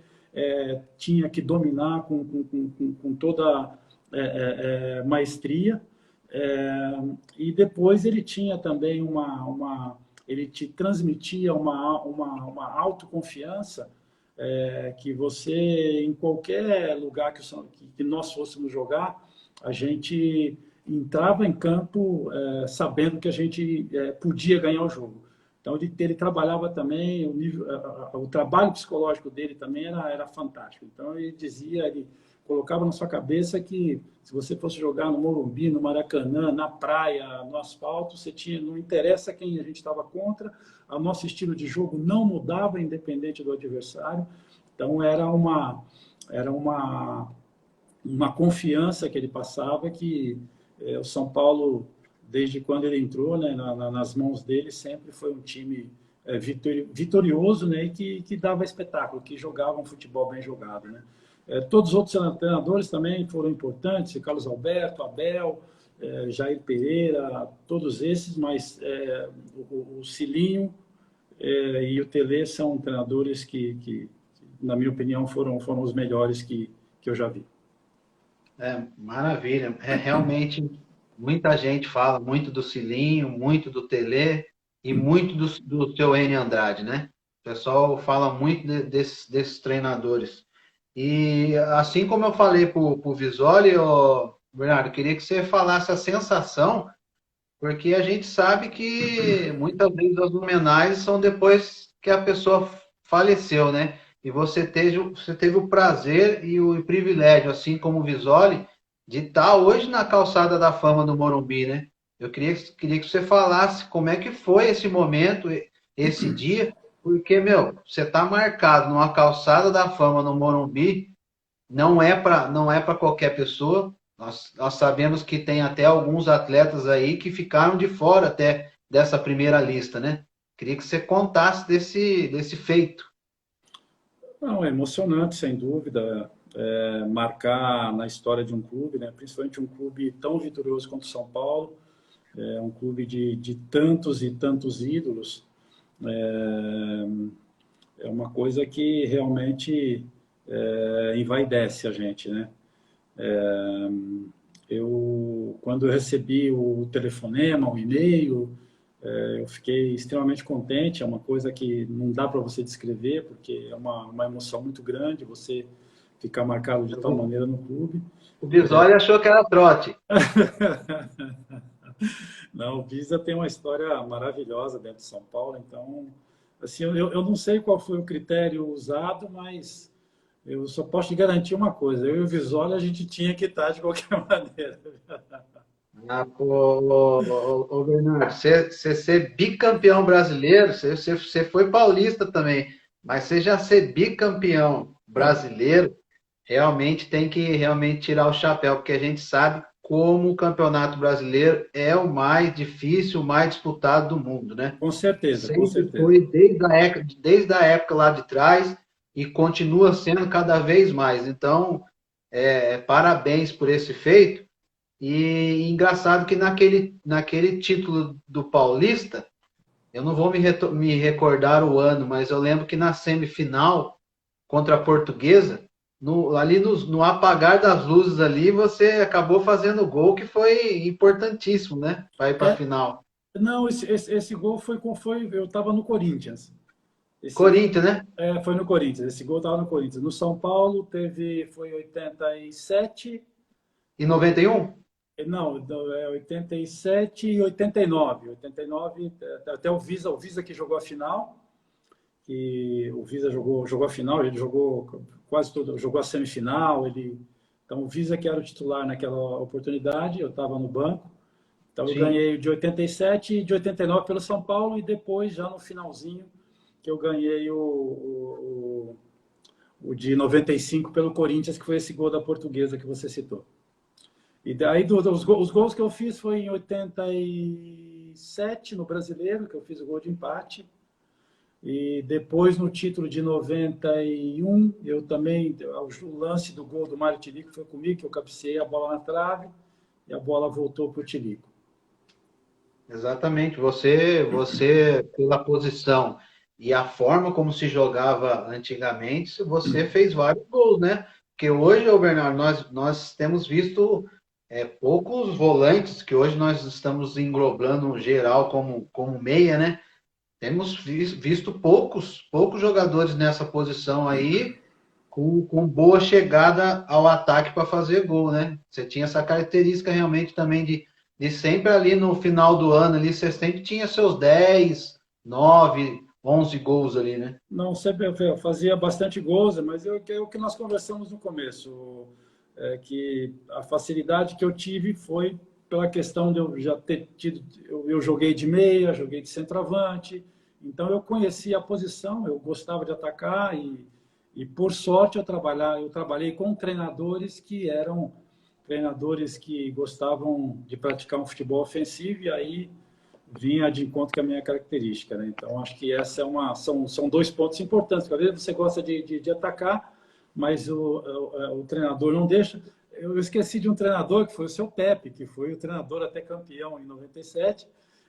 tinha que dominar com toda maestria. E depois ele tinha também ele te transmitia uma autoconfiança que você, em qualquer lugar que nós fôssemos jogar, a gente entrava em campo sabendo que a gente podia ganhar o jogo. Então ele trabalhava também, o trabalho psicológico dele também era fantástico. Então ele colocava na sua cabeça que se você fosse jogar no Morumbi, no Maracanã, na praia, no asfalto, não interessa quem a gente estava contra, o nosso estilo de jogo não mudava independente do adversário. Então era uma confiança que ele passava que o São Paulo, desde quando ele entrou, né, nas mãos dele, sempre foi um time vitorioso, né, e que dava espetáculo, que jogava um futebol bem jogado, né. Todos os outros treinadores também foram importantes, Carlos Alberto, Abel, Jair Pereira, todos esses, mas o Cilinho e o Tele são treinadores que, na minha opinião, foram os melhores que eu já vi. Maravilha. Realmente, muita gente fala muito do Cilinho, muito do Tele e muito do seu N Andrade, né? O pessoal fala muito desses treinadores. E assim como eu falei para o Visoli, Bernardo, eu queria que você falasse a sensação, porque a gente sabe que muitas vezes as homenagens são depois que a pessoa faleceu, né? E você teve o prazer e o privilégio, assim como o Visoli, de estar hoje na calçada da fama do Morumbi, né? Eu queria que você falasse como é que foi esse momento, esse dia, porque, meu, você está marcado numa calçada da fama no Morumbi, não é para qualquer pessoa. Nós sabemos que tem até alguns atletas aí que ficaram de fora até dessa primeira lista, né? Queria que você contasse desse feito. Não, é emocionante, sem dúvida, marcar na história de um clube, né? Principalmente um clube tão vitorioso quanto o São Paulo, um clube de tantos e tantos ídolos. É uma coisa que realmente envaidece a gente, né? Quando eu recebi o telefonema, o e-mail, eu fiquei extremamente contente. É uma coisa que não dá para você descrever, porque é uma emoção muito grande você ficar marcado de tal maneira no clube. O Bisoli achou que era trote. Não, o Visa tem uma história maravilhosa dentro de São Paulo, então, assim, eu não sei qual foi o critério usado, mas eu só posso te garantir uma coisa: eu e o Visoli a gente tinha que estar de qualquer maneira. Bernardo, você ser bicampeão brasileiro, você foi paulista também, mas você já ser bicampeão brasileiro, realmente tem que realmente tirar o chapéu, porque a gente sabe como o Campeonato Brasileiro é o mais difícil, o mais disputado do mundo, né? Com certeza, com Sempre certeza. foi desde a época lá de trás e continua sendo cada vez mais. Então, parabéns por esse feito. E engraçado que naquele título do Paulista, eu não vou me recordar o ano, mas eu lembro que na semifinal contra a Portuguesa, ali no apagar das luzes ali, você acabou fazendo o gol que foi importantíssimo, né? Para ir para a final. Não, esse gol eu estava no Corinthians. Corinthians, né? Foi no Corinthians. Esse gol estava no Corinthians. No São Paulo foi 87. E 91? Não, 87 e 89. 89, até o Visa que jogou a final. Que o Visa jogou a final, ele jogou quase tudo, jogou a semifinal. Então, o Visa que era o titular naquela oportunidade, eu estava no banco. Então, eu ganhei de 87 e de 89 pelo São Paulo, e depois, já no finalzinho, que eu ganhei o de 95 pelo Corinthians, que foi esse gol da Portuguesa que você citou. E daí, os gols que eu fiz foi em 87 no Brasileiro, que eu fiz o gol de empate. E depois, no título de 91, eu também, o lance do gol do Mário Tilico foi comigo, que eu cabeceei a bola na trave e a bola voltou para o Tilico. Exatamente. Você, pela posição e a forma como se jogava antigamente, você fez vários gols, né? Porque hoje, Bernardo, nós temos visto poucos volantes, que hoje nós estamos englobando um geral como meia, né? Temos visto poucos jogadores nessa posição aí, com boa chegada ao ataque para fazer gol, né? Você tinha essa característica realmente também de sempre ali no final do ano, ali, você sempre tinha seus 10, 9, 11 gols ali, né? Não, sempre eu fazia bastante gols, mas é o que nós conversamos no começo, que a facilidade que eu tive foi pela questão de eu já ter tido, eu joguei de meia, joguei de centroavante, então eu conhecia a posição, eu gostava de atacar e por sorte eu trabalhei com treinadores que eram treinadores que gostavam de praticar um futebol ofensivo e aí vinha de encontro com a minha característica, né? Então, acho que essa são dois pontos importantes. Às vezes você gosta de atacar, mas o treinador não deixa. Eu esqueci de um treinador, que foi o seu Pepe, que foi o treinador até campeão em 97.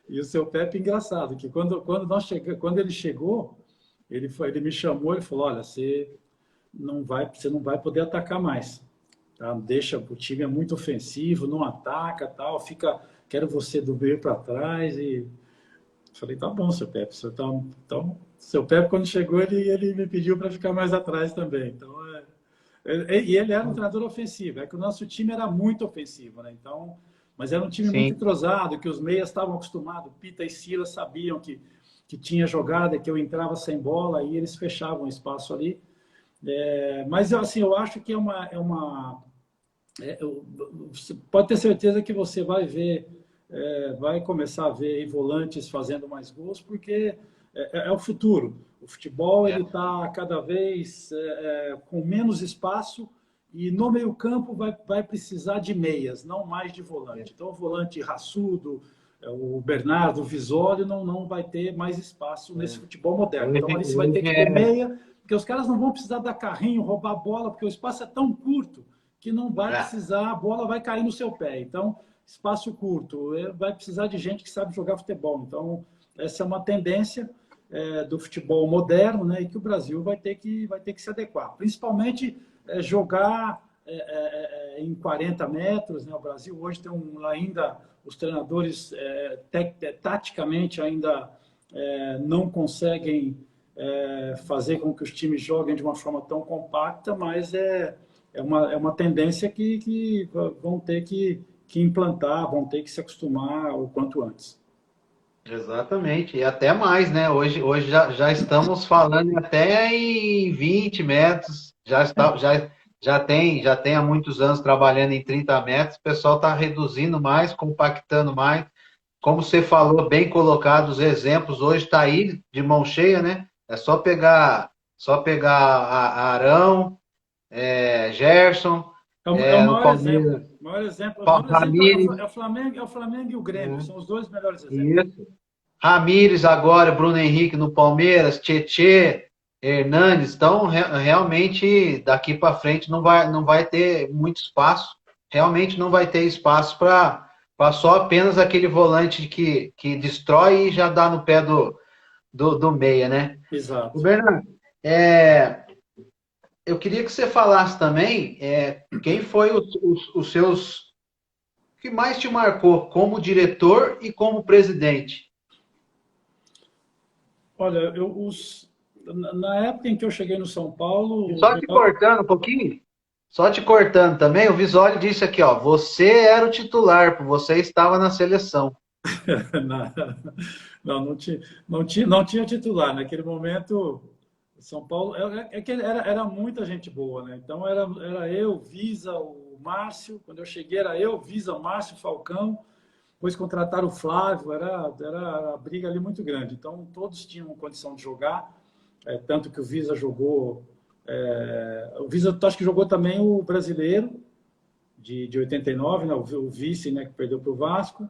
E o seu Pepe, engraçado, que quando ele chegou, ele me chamou e falou, olha, você não vai poder atacar mais. Tá? Deixa, o time é muito ofensivo, não ataca, tal, quero você do meio para trás e falei, tá bom, seu Pepe, então, seu Pepe quando chegou ele me pediu para ficar mais atrás também. Então, e ele era um treinador ofensivo, é que o nosso time era muito ofensivo, né? Então, mas era um time muito Sim. entrosado, que os meias estavam acostumados, Pita e Silas sabiam que tinha jogada, que eu entrava sem bola e eles fechavam o espaço ali. Mas assim, eu acho que você pode ter certeza que você vai ver, vai começar a ver volantes fazendo mais gols, porque é o futuro. O futebol É. ele está cada vez com menos espaço e no meio campo vai precisar de meias, não mais de volante. Então, o volante raçudo, o Bernardo, o Visório, não vai ter mais espaço nesse futebol moderno. Então, ali você vai ter Hoje que ter meia, porque os caras não vão precisar dar carrinho, roubar a bola, porque o espaço é tão curto que não vai precisar, a bola vai cair no seu pé. Então, espaço curto, vai precisar de gente que sabe jogar futebol. Então, essa é uma tendência do futebol moderno, né, e que o Brasil vai ter que se adequar. Principalmente jogar em 40 metros. Né? O Brasil hoje tem ainda, os treinadores taticamente ainda não conseguem fazer com que os times joguem de uma forma tão compacta, mas é uma tendência que vão ter que implantar, vão ter que se acostumar o quanto antes. Exatamente, e até mais, né? Hoje já estamos falando até em 20 metros, já tem há muitos anos trabalhando em 30 metros, o pessoal está reduzindo mais, compactando mais. Como você falou, bem colocado, os exemplos hoje está aí de mão cheia, né? É só pegar Arão, Gerson, É o o maior exemplo. Palmeiras, O maior exemplo Ramires, é o Flamengo e o Grêmio. São os dois melhores exemplos. isso. Ramires agora, Bruno Henrique no Palmeiras, Tietê, Hernanes, então realmente daqui para frente não vai ter muito espaço, realmente não vai ter espaço para só apenas aquele volante que destrói e já dá no pé do meia, né? O Exato. Bernardo, eu queria que você falasse também quem foi os seus que mais te marcou como diretor e como presidente. Olha, na época em que eu cheguei no São E Paulo, só te cortando um pouquinho, só te cortando também, o Visório disse aqui, ó, você era o titular, você estava na seleção. na- não tinha titular. Naquele momento, São Paulo que era muita gente boa, né? Então era eu, Visa, o Márcio. Quando eu cheguei era eu, Visa, Márcio, Falcão. Depois contrataram o Flávio. Era a briga ali muito grande. Então todos tinham condição de jogar. Tanto que o Visa jogou. O Visa acho que jogou também o brasileiro de 89, né? O vice, né? Que perdeu para o Vasco.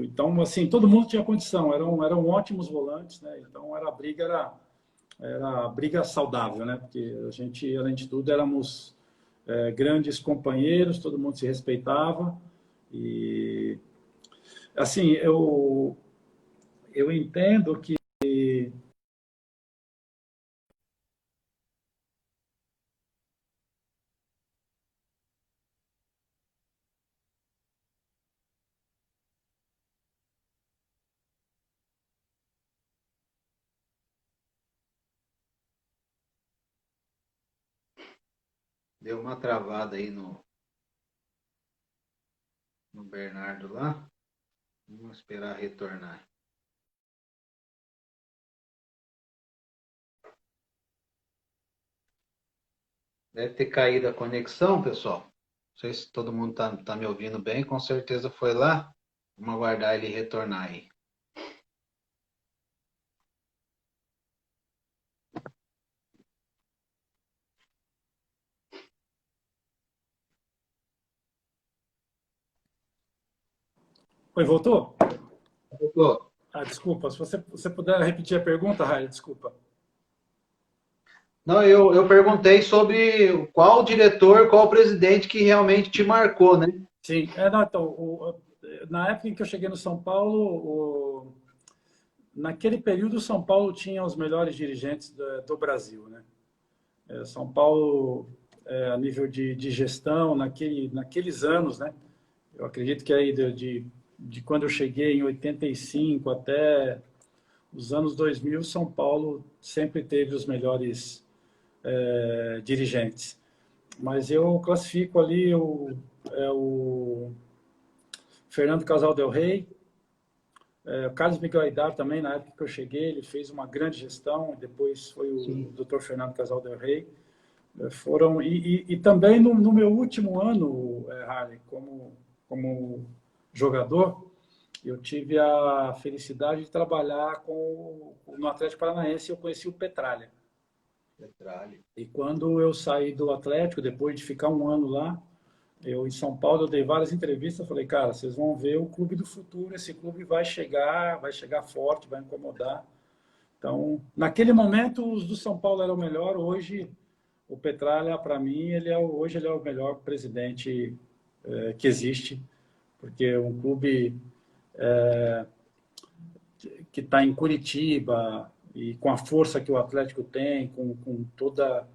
Então, assim, todo mundo tinha condição, eram ótimos volantes, né? Então, era a briga saudável, né? Porque a gente, além de tudo, éramos grandes companheiros, todo mundo se respeitava. E, assim, eu entendo que Deu uma travada aí no Bernardo lá. Vamos esperar retornar. Deve ter caído a conexão, pessoal. Não sei se todo mundo tá me ouvindo bem. Com certeza foi lá. Vamos aguardar ele retornar aí. Oi, voltou? Voltou. Ah, desculpa. Se você puder repetir a pergunta, Raia, desculpa. Não, eu perguntei sobre qual diretor, qual presidente que realmente te marcou, né? Sim, não, então, na época em que eu cheguei no São Paulo, naquele período, o São Paulo tinha os melhores dirigentes do Brasil, né? São Paulo, a nível de gestão, naqueles anos, né? Eu acredito que aí de quando eu cheguei em 85 até os anos 2000, São Paulo sempre teve os melhores dirigentes. Mas eu classifico ali o Fernando Casal Del Rey, o Carlos Miguel Aidar também, na época que eu cheguei, ele fez uma grande gestão, depois foi o Sim. Dr. Fernando Casal Del Rey. Foram, e também no meu último ano, Harley, como jogador, eu tive a felicidade de trabalhar no Atlético Paranaense, eu conheci o Petralha. Petralha. E quando eu saí do Atlético, depois de ficar um ano lá, eu em São Paulo, eu dei várias entrevistas, falei, cara, vocês vão ver o clube do futuro, esse clube vai chegar forte, vai incomodar. Então, naquele momento, os do São Paulo eram o melhor, hoje o Petralha, para mim, hoje ele é o melhor presidente que existe, porque é um clube que está em Curitiba e com a força que o Atlético tem, com toda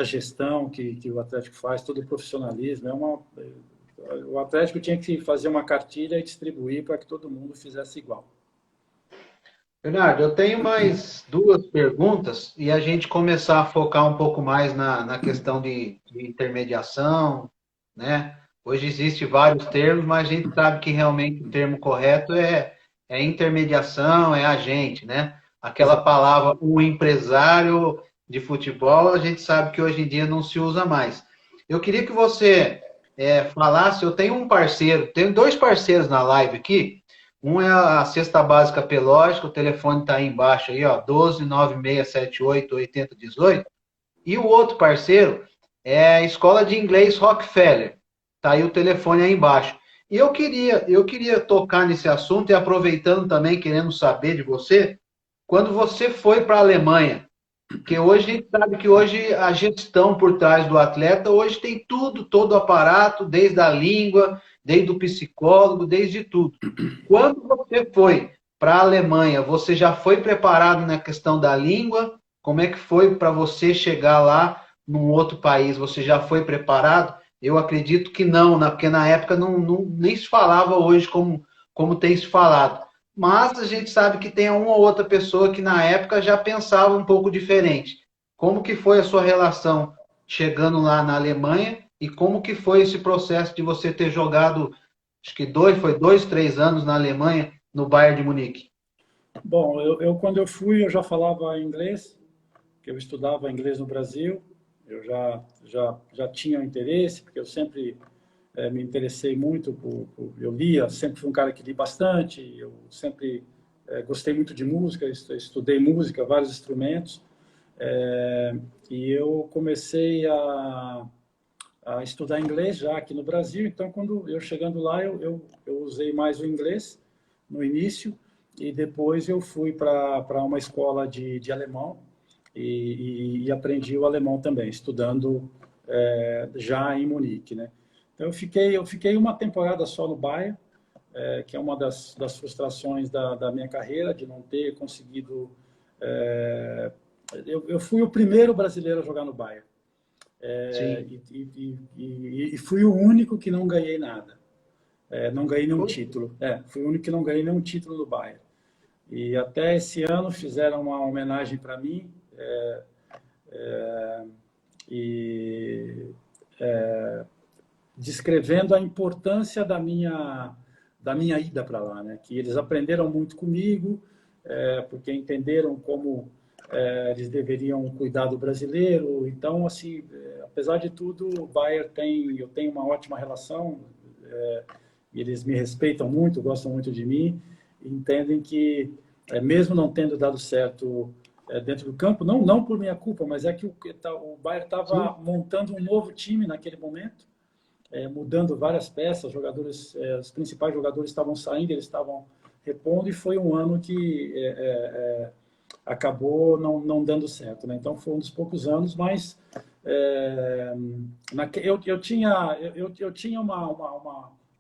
a gestão que o Atlético faz, todo o profissionalismo, o Atlético tinha que fazer uma cartilha e distribuir para que todo mundo fizesse igual. Bernardo, eu tenho mais duas perguntas e a gente começar a focar um pouco mais na questão de intermediação, né? Hoje existe vários termos, mas a gente sabe que realmente o termo correto é intermediação, é agente, né? Aquela Exato. palavra, o empresário de futebol, a gente sabe que hoje em dia não se usa mais. Eu queria que você falasse, eu tenho um parceiro, tenho dois parceiros na live aqui. Um é a cesta básica Pelógica, o telefone está aí embaixo aí, ó, 1296788018. E o outro parceiro é a Escola de Inglês Rockefeller. Tá aí o telefone aí embaixo. E eu queria tocar nesse assunto e aproveitando também, querendo saber de você, quando você foi para a Alemanha, porque hoje a gente sabe que hoje a gestão por trás do atleta, hoje tem tudo, todo o aparato, desde a língua, desde o psicólogo, desde tudo. Quando você foi para a Alemanha, você já foi preparado na questão da língua? Como é que foi para você chegar lá num outro país? Você já foi preparado? Eu acredito que não, porque na época nem se falava hoje como tem se falado. Mas a gente sabe que tem uma ou outra pessoa que na época já pensava um pouco diferente. Como que foi a sua relação chegando lá na Alemanha e como que foi esse processo de você ter jogado, acho que foi 2, 3 anos na Alemanha, no Bayern de Munique? Bom, quando eu fui, eu já falava inglês, que eu estudava inglês no Brasil, eu já tinha interesse, porque eu sempre me interessei muito eu lia, sempre fui um cara que li bastante, eu sempre gostei muito de música, estudei música, vários instrumentos, e eu comecei a estudar inglês já aqui no Brasil, então quando eu chegando lá, eu usei mais o inglês no início, e depois eu fui para uma escola de alemão e aprendi o alemão também, estudando já em Munique, né? Então eu fiquei uma temporada só no Bayern, que é uma das frustrações da minha carreira, de não ter conseguido... eu fui o primeiro brasileiro a jogar no Bayern, Sim. e fui o único que não ganhei nada. Não ganhei nenhum título. Fui o único que não ganhei nenhum título do Bayern. E até esse ano fizeram uma homenagem para mim, e descrevendo a importância da minha ida para lá, né? Que eles aprenderam muito comigo, porque entenderam como eles deveriam cuidar do brasileiro. Então, assim, apesar de tudo, o Bayer eu tenho uma ótima relação, eles me respeitam muito, gostam muito de mim, entendem que, mesmo não tendo dado certo dentro do campo, não por minha culpa, mas é que o Bayer estava Sim. montando um novo time naquele momento, mudando várias peças, jogadores, os principais jogadores estavam saindo, eles estavam repondo, e foi um ano que acabou não dando certo, né? Então foi um dos poucos anos, mas eu tinha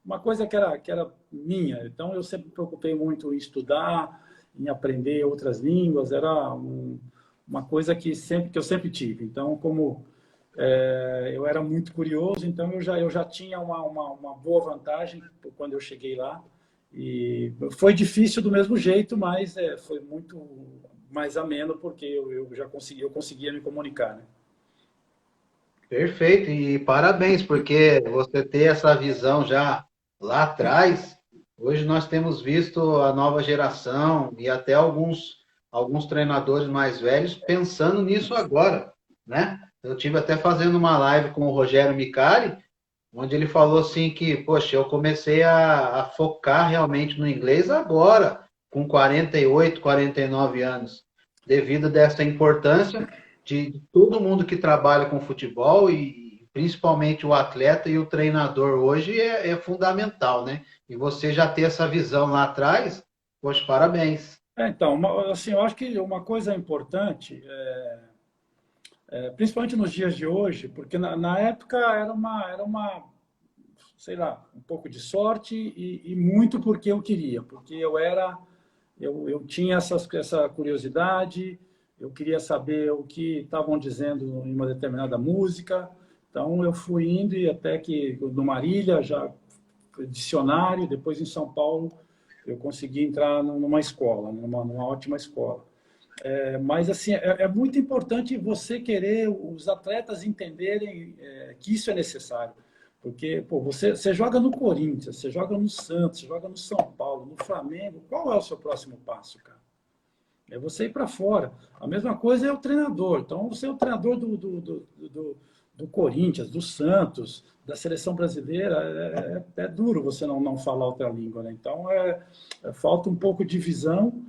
uma coisa que era minha, então eu sempre me preocupei muito em estudar, em aprender outras línguas, era uma coisa que eu sempre tive. Então, como eu era muito curioso, então eu já tinha uma boa vantagem quando eu cheguei lá. E foi difícil do mesmo jeito, mas foi muito mais ameno, porque eu conseguia me comunicar, né? Perfeito, e parabéns, porque você ter essa visão já lá atrás, hoje nós temos visto a nova geração e até alguns treinadores mais velhos pensando nisso agora, né? Eu tive até fazendo uma live com o Rogério Micali, onde ele falou assim que, poxa, eu comecei a focar realmente no inglês agora, com 48, 49 anos, devido dessa importância de todo mundo que trabalha com futebol e principalmente o atleta e o treinador hoje é fundamental, né? E você já ter essa visão lá atrás, poxa, parabéns. Então, assim, eu acho que uma coisa importante, principalmente nos dias de hoje, porque na época era uma, sei lá, um pouco de sorte e muito porque eu queria, porque eu tinha essa curiosidade, eu queria saber o que estavam dizendo em uma determinada música, então eu fui indo e até que no Marília já dicionário, depois em São Paulo eu consegui entrar numa escola, numa ótima escola. Mas assim é muito importante você querer os atletas entenderem que isso é necessário, porque pô, você joga no Corinthians, você joga no Santos, você joga no São Paulo, no Flamengo. Qual é o seu próximo passo, cara? É você ir para fora. A mesma coisa é o treinador. Então, você é o treinador do Corinthians, do Santos, da seleção brasileira. É duro você não falar outra língua, né? Então, falta um pouco de visão.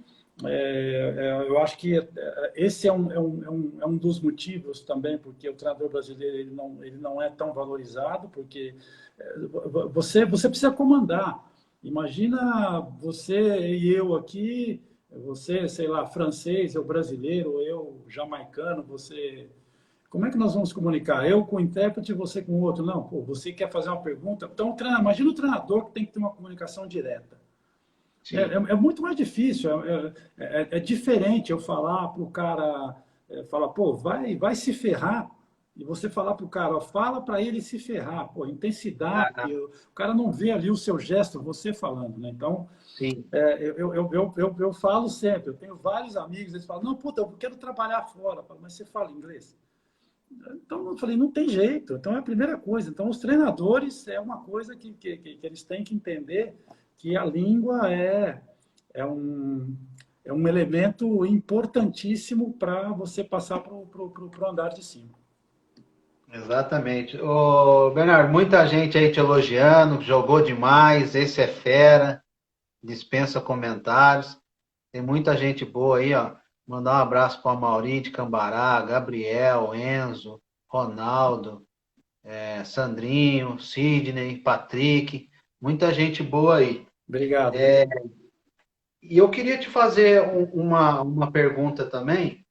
Eu acho que esse é um dos motivos também porque o treinador brasileiro ele não é tão valorizado, porque você precisa comandar. Imagina você e eu aqui, você, sei lá, francês, eu brasileiro, eu jamaicano, você. Como é que nós vamos comunicar? Eu com o intérprete e você com o outro? Não, pô, você quer fazer uma pergunta? Então, imagina o treinador que tem que ter uma comunicação direta. Sim. É muito mais difícil, é diferente eu falar para o cara, falar, pô, vai se ferrar, e você falar para o cara, ó, fala para ele se ferrar, pô, intensidade, Ah, o cara não vê ali o seu gesto, você falando, né? Então, sim. eu falo sempre, eu tenho vários amigos, eles falam, não, puta, eu quero trabalhar fora, eu falo, mas você fala inglês? Então, eu falei, não tem jeito. Então, é a primeira coisa. Então, os treinadores é uma coisa que eles têm que entender que a língua é, um, é um elemento importantíssimo para você passar para o andar de cima. Exatamente. Ô, Bernardo, muita gente aí te elogiando, jogou demais, esse é fera, dispensa comentários. Tem muita gente boa aí, ó. Mandar um abraço para o Mauri de Cambará, Gabriel, Enzo, Ronaldo, Sandrinho, Sidney, Patrick, muita gente boa aí. Obrigado. E eu queria te fazer uma pergunta também,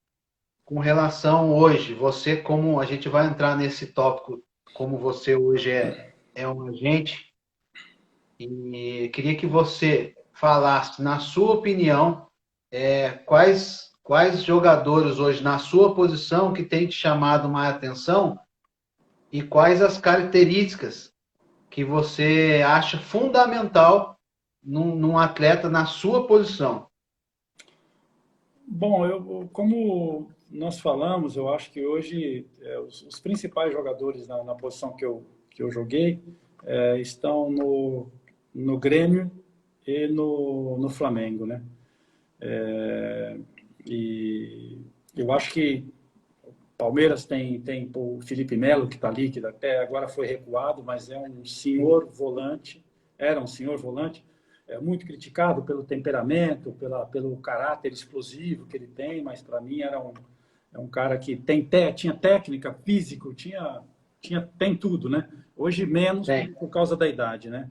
com relação hoje, você como a gente vai entrar nesse tópico, como você hoje é um agente, e queria que você falasse, na sua opinião, quais jogadores hoje na sua posição que tem te chamado mais atenção e quais as características que você acha fundamental num atleta na sua posição. Bom, como nós falamos, eu acho que hoje os principais jogadores na posição que eu joguei estão no Grêmio e no Flamengo, né? E eu acho que o Palmeiras tem o Felipe Melo, que está ali, que até agora foi recuado, mas é um senhor volante, era um senhor volante, muito criticado pelo temperamento, pelo caráter explosivo que ele tem, mas para mim é um cara que tinha técnica, físico, tem tudo, né? Hoje menos por causa da idade, né?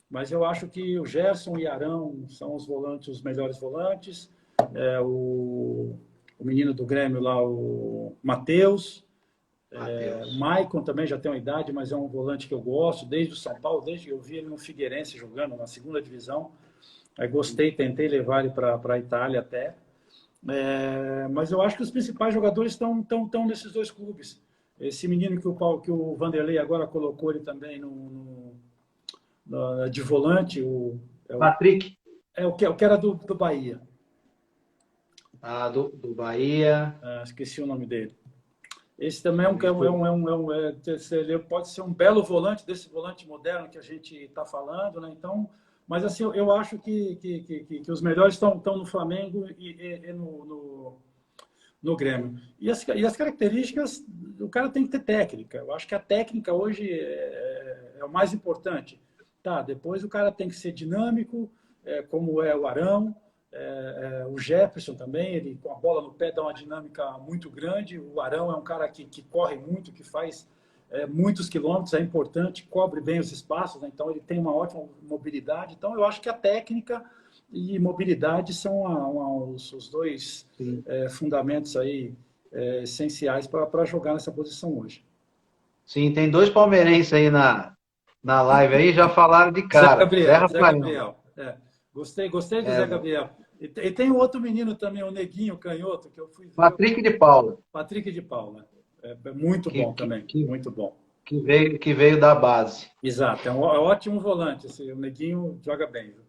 Mas eu acho que o Gerson e Arão são os melhores volantes. O menino do Grêmio lá, o Matheus. O Maicon também já tem uma idade, mas é um volante que eu gosto, desde o São Paulo, desde que eu vi ele no Figueirense jogando na segunda divisão. Aí gostei, tentei levar ele para a Itália até. Mas eu acho que os principais jogadores estão nesses dois clubes. Esse menino que o Vanderlei agora colocou ele também de volante, Patrick. O que era do Bahia. Do Bahia. Esqueci o nome dele. Esse também ele pode ser um belo volante, desse volante moderno que a gente está falando, né? Então, mas assim, eu acho que os melhores estão no Flamengo e no Grêmio. E as características, o cara tem que ter técnica. Eu acho que a técnica hoje é o mais importante. Tá, depois o cara tem que ser dinâmico, como é o Arão, o Jefferson também, ele com a bola no pé dá uma dinâmica muito grande. O Arão é um cara que corre muito, que faz muitos quilômetros, é importante, cobre bem os espaços, né? Então ele tem uma ótima mobilidade. Então eu acho que a técnica e mobilidade são os dois fundamentos aí essenciais para jogar nessa posição hoje. Sim, tem dois palmeirenses aí na live aí, já falaram de cara. Zé Gabriel. Gostei do Zé Gabriel. E tem um outro menino também, o Neguinho Canhoto, que eu fui ver. Patrick de Paula. Patrick de Paula. É muito bom também, muito bom. Que veio da base. Exato, é um ótimo volante. O Neguinho joga bem. Viu?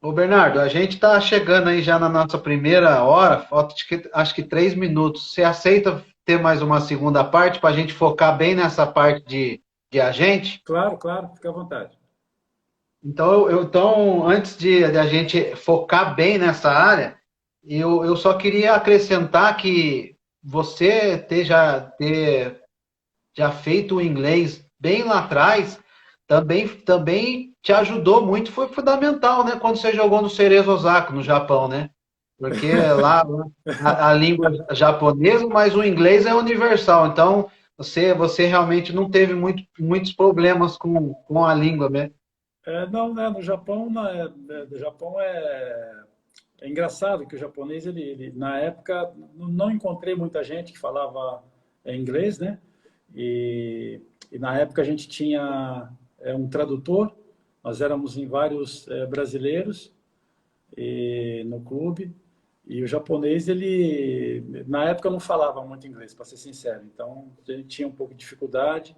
Ô Bernardo, a gente está chegando aí já na nossa primeira hora, falta acho que 3 minutos. Você aceita ter mais uma segunda parte para a gente focar bem nessa parte de agente? Claro, fica à vontade. Então, antes de a gente focar bem nessa área, eu só queria acrescentar que você já feito o inglês bem lá atrás, também te ajudou muito, foi fundamental, né? Quando você jogou no Cerezo Osaka, no Japão, né? Porque lá a língua japonesa, mas o inglês é universal. Então, você realmente não teve muitos problemas com a língua, né? Não, né? No Japão, é engraçado que o japonês, ele na época, não encontrei muita gente que falava inglês, né? E na época a gente tinha um tradutor, nós éramos em vários brasileiros no clube, e o japonês, ele na época não falava muito inglês, para ser sincero, então ele tinha um pouco de dificuldade.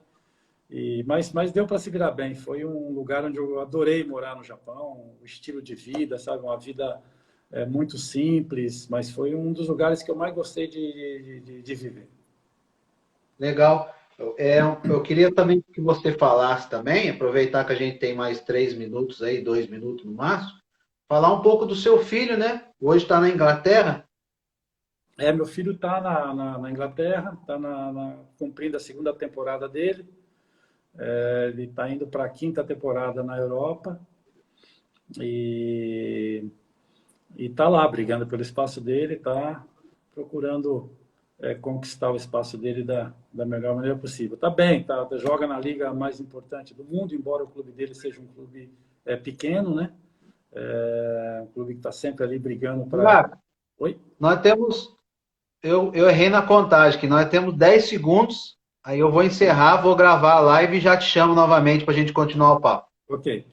Mas deu para se virar bem. Foi um lugar onde eu adorei morar no Japão, o estilo de vida, sabe? Uma vida muito simples, mas foi um dos lugares que eu mais gostei de viver. Legal. Eu queria também que você falasse também, aproveitar que a gente tem mais 3 minutos aí, 2 minutos no máximo, falar um pouco do seu filho, né? Hoje está na Inglaterra. Meu filho está na Inglaterra, está cumprindo a 2ª temporada dele. Ele está indo para a 5ª temporada na Europa e está lá brigando pelo espaço dele, está procurando conquistar o espaço dele da melhor maneira possível. Está bem, joga na liga mais importante do mundo, embora o clube dele seja um clube pequeno, né? Um clube que está sempre ali brigando para... Oi? Nós temos... Eu errei na contagem, que nós temos 10 segundos. Aí eu vou encerrar, vou gravar a live e já te chamo novamente para a gente continuar o papo. Ok.